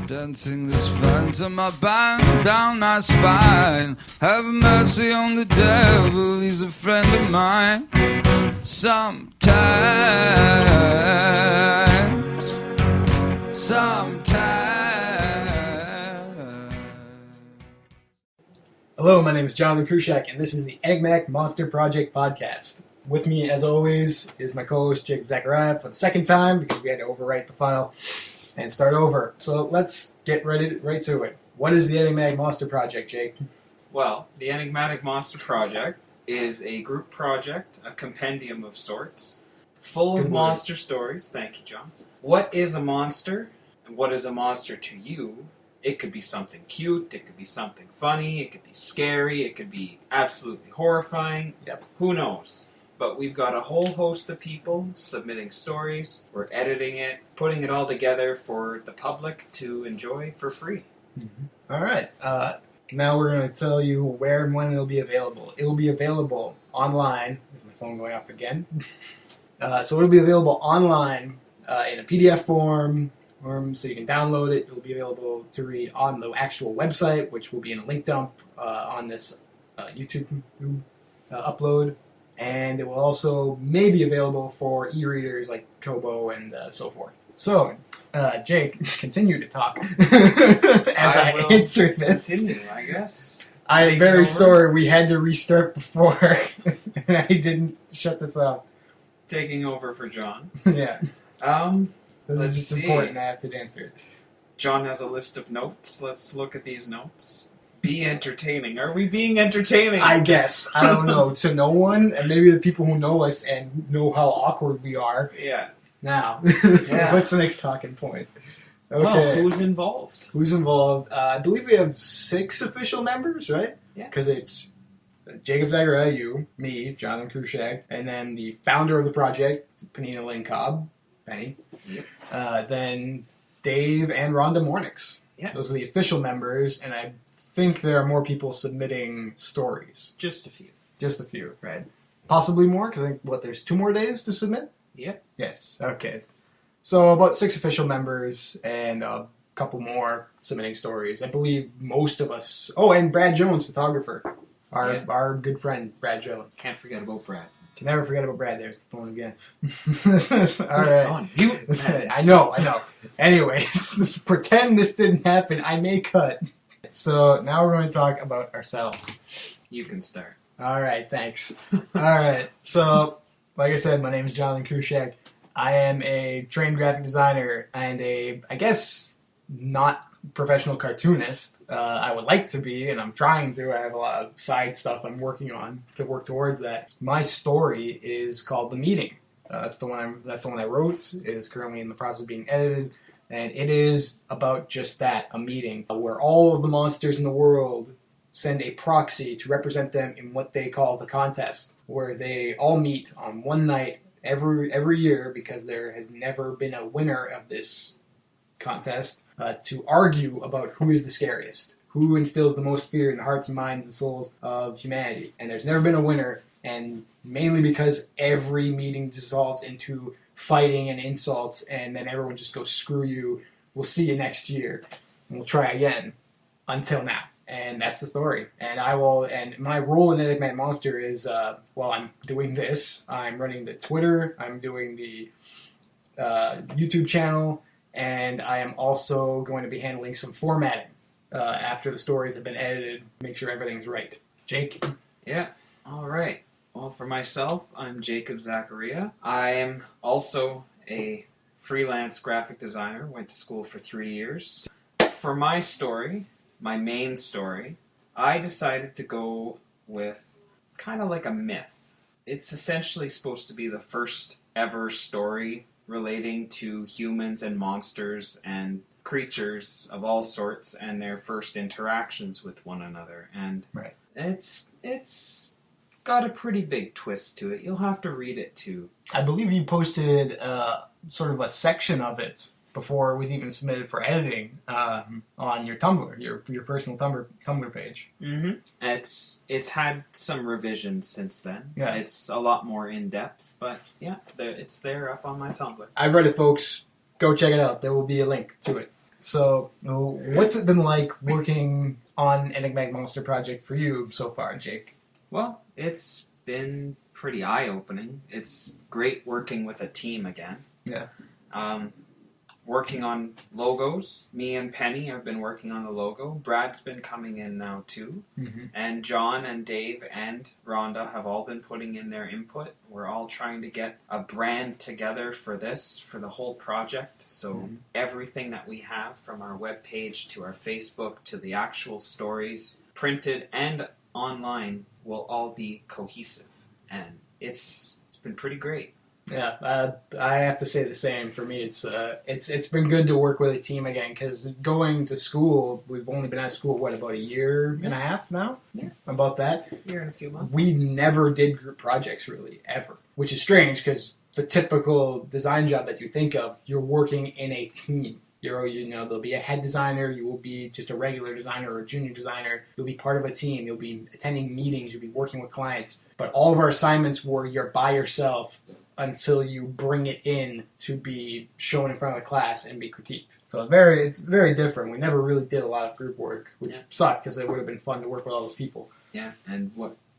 Dancing this phantom I bind down my spine. Have mercy on the devil, he's a friend of mine. Sometimes. Hello, my name is Jonathan Kruschack, and this is the Enigmatic Monster Project Podcast. With me, as always, is my co-host, Zaccaria, for the second time, because we had to overwrite the file and start over. So let's get right to it. What is the Enigmatic Monster Project, Jake? Well, the Enigmatic Monster Project is a group project, a compendium of sorts, full of monster stories. Thank you, John. What is a monster, and what is a monster to you? It could be something cute, it could be something funny, it could be scary, it could be absolutely horrifying. Yep. Who knows? But we've got a whole host of people submitting stories, we're editing it, putting it all together for the public to enjoy for free. Mm-hmm. All right. Now we're going to tell you where and when it'll be available. It will be available online. Is my phone going off again? So it'll be available online in a PDF form, so you can download it. It'll be available to read on the actual website, which will be in a link dump on this YouTube upload. And it will also may be available for e-readers like Kobo and so forth. So, Jake, continue to talk as I answer this. Continue, I guess. I am very sorry we had to restart before and I didn't shut this off. Taking over for John. Yeah. This Let's is see. important. I have to answer it. John has a list of notes. Let's look at these notes. Be entertaining. Are we being entertaining? I guess. I don't know. To no one, and maybe the people who know us and know how awkward we are. Yeah. Now, Yeah. what's the next talking point? Okay. Well, who's involved? Who's involved? I believe we have 6 official members, right? Yeah. Because it's Jacob Zaccaria, you, me, Jonathan Kruschack, and then the founder of the project, Penina Lynn Cobb, Penny. Yep. Then Dave and Rhonda Mornix. Yeah. Those are the official members, and I think there are more people submitting stories. Just a few. Just a few, right? Possibly more, because I think, there's 2 more days to submit? Yep. Yes, okay. So about 6 official members and a couple more submitting stories. I believe most of us... Oh, and Brad Jones, photographer. Our good friend, Brad Jones. Can't forget about Brad. Can never forget about Brad. There's the phone again. All right. On mute. I know. Anyways, pretend this didn't happen. I may cut. So now we're going to talk about ourselves. You can start. All right, thanks. All right, so like I said, my name is Jonathan Kruschack. I am a trained graphic designer and I guess, not professional cartoonist. I would like to be, and I'm trying to. I have a lot of side stuff I'm working on to work towards that. My story is called The Meeting. That's the one I wrote. It is currently in the process of being edited. And it is about just that, a meeting, where all of the monsters in the world send a proxy to represent them in what they call the contest, where they all meet on one night every year, because there has never been a winner of this contest, to argue about who is the scariest, who instills the most fear in the hearts and minds and souls of humanity. And there's never been a winner, and mainly because every meeting dissolves into fighting and insults, and then everyone just goes, screw you, we'll see you next year, and we'll try again, until now. And that's the story. And my role in Enigmatic Monster is, I'm doing this, I'm running the Twitter, I'm doing the YouTube channel, and I am also going to be handling some formatting after the stories have been edited, make sure everything's right. Jake? Yeah. All right. Well, for myself, I'm Jacob Zaccaria. I am also a freelance graphic designer. Went to school for 3 years. For my story, my main story, I decided to go with kind of like a myth. It's essentially supposed to be the first ever story relating to humans and monsters and creatures of all sorts and their first interactions with one another. And right. It's got a pretty big twist to it. You'll have to read it too. I believe you posted sort of a section of it before it was even submitted for editing on your Tumblr, your personal Tumblr page. Mm-hmm. It's had some revisions since then. Yeah. It's a lot more in depth, but yeah, it's there up on my Tumblr. I read it, folks. Go check it out. There will be a link to it. So, what's it been like working on Enigmatic Monster Project for you so far, Jake? Well, it's been pretty eye-opening. It's great working with a team again. Yeah. Working on logos. Me and Penny have been working on the logo. Brad's been coming in now too. Mm-hmm. And John and Dave and Rhonda have all been putting in their input. We're all trying to get a brand together for the whole project. So everything that we have, from our webpage to our Facebook to the actual stories, printed and online, will all be cohesive. And it's been pretty great. Yeah, I have to say the same. For me, it's been good to work with a team again, because going to school, we've only been at school, about a year and a half now? Yeah. About that. A year and a few months. We never did group projects, really, ever. Which is strange, because the typical design job that you think of, you're working in a team. There'll be a head designer, you will be just a regular designer or a junior designer, you'll be part of a team, you'll be attending meetings, you'll be working with clients. But all of our assignments were you're by yourself until you bring it in to be shown in front of the class and be critiqued. So it's very different. We never really did a lot of group work, which sucked, because it would have been fun to work with all those people. Yeah, and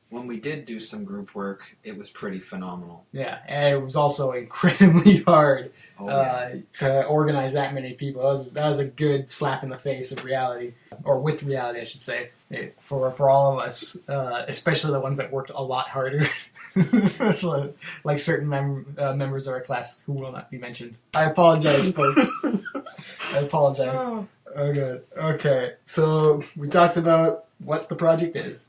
when we did do some group work, it was pretty phenomenal. Yeah, and it was also incredibly hard to organize that many people. That was a good slap in the face of reality, or with reality, I should say, for all of us, especially the ones that worked a lot harder, like certain members of our class who will not be mentioned. I apologize, folks. I apologize. Oh. Okay, so we talked about what the project is,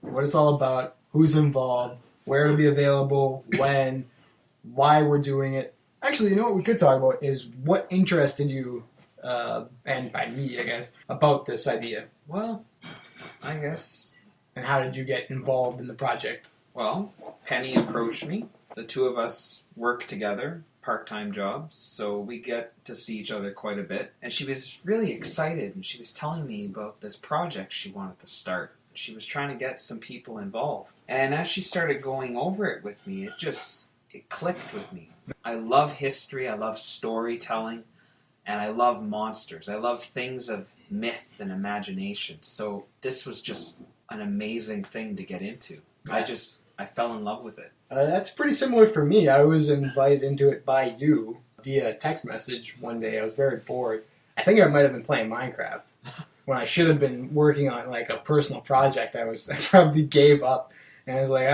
what it's all about, who's involved, where it'll be available, when, why we're doing it. Actually, what we could talk about is what interested you, and by me, I guess, about this idea. Well, I guess. And how did you get involved in the project? Well, Penny approached me. The two of us work together, part-time jobs, so we get to see each other quite a bit. And she was really excited, and she was telling me about this project she wanted to start. She was trying to get some people involved. And as she started going over it with me, it clicked with me. I love history, I love storytelling, and I love monsters. I love things of myth and imagination. So this was just an amazing thing to get into. Yeah. I fell in love with it. That's pretty similar for me. I was invited into it by you via text message one day. I was very bored. I think I might have been playing Minecraft when I should have been working on like a personal project. I probably gave up, and I was like,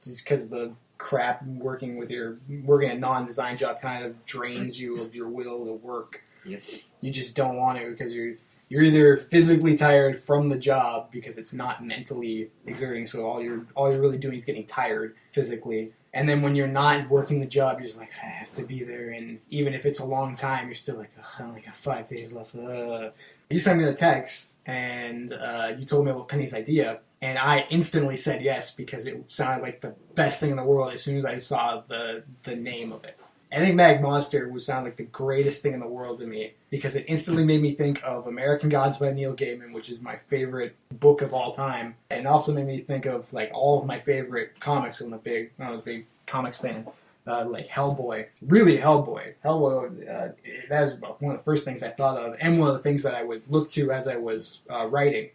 just because the crap working a non-design job kind of drains you of your will to work. Yep. You just don't want to, because you're either physically tired from the job because it's not mentally exerting, so all you're really doing is getting tired physically. And then when you're not working the job, you're just like, I have to be there, and even if it's a long time, you're still like, I only got 5 days left. You sent me a text, and you told me about Penny's idea, and I instantly said yes, because it sounded like the best thing in the world as soon as I saw the name of it. Enigmatic Monster would sound like the greatest thing in the world to me, because it instantly made me think of American Gods by Neil Gaiman, which is my favorite book of all time, and also made me think of like all of my favorite comics. I'm a big comics fan. Like Hellboy. Really Hellboy. Hellboy, that was one of the first things I thought of, and one of the things that I would look to as I was writing.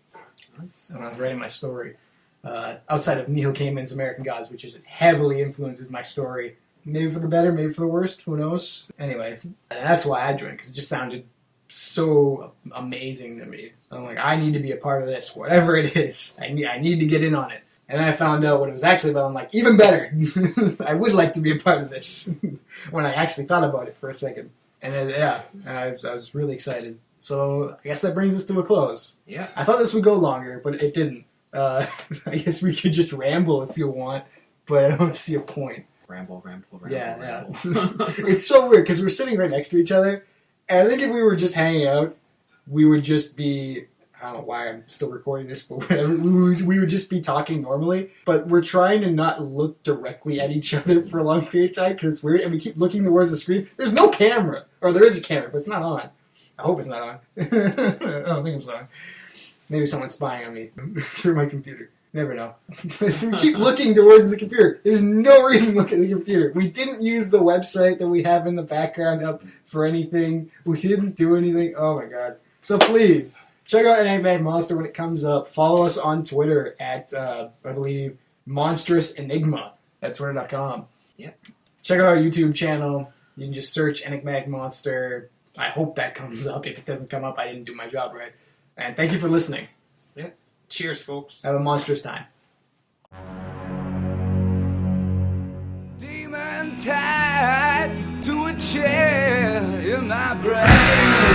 When I was writing my story. Outside of Neil Gaiman's American Gods, which heavily influences my story. Maybe for the better, maybe for the worst, who knows? Anyways, and that's why I joined, because it just sounded so amazing to me. I'm like, I need to be a part of this, whatever it is. I need to get in on it. And then I found out what it was actually about. I'm like, even better. I would like to be a part of this. When I actually thought about it for a second. And then, I was really excited. So I guess that brings us to a close. Yeah. I thought this would go longer, but it didn't. I guess we could just ramble if you want, but I don't see a point. Ramble. Yeah. It's so weird, because we're sitting right next to each other, and I think if we were just hanging out, we would just be, I don't know why I'm still recording this, but whatever, we would just be talking normally, but we're trying to not look directly at each other for a long period of time, because it's weird, and we keep looking towards the screen. There's no camera, or there is a camera, but it's not on. I hope it's not on. I don't think it's on. Maybe someone's spying on me through my computer. Never know. We keep looking towards the computer. There's no reason to look at the computer. We didn't use the website that we have in the background up for anything. We didn't do anything. Oh my god. So please, check out Enigmatic Monster when it comes up. Follow us on Twitter at, I believe, monstrous enigma at twitter.com. Yep. Check out our YouTube channel. You can just search Enigmatic Monster. I hope that comes up. If it doesn't come up, I didn't do my job right. And thank you for listening. Yep. Cheers, folks. Have a monstrous time. Demon tied to a chair in my brain.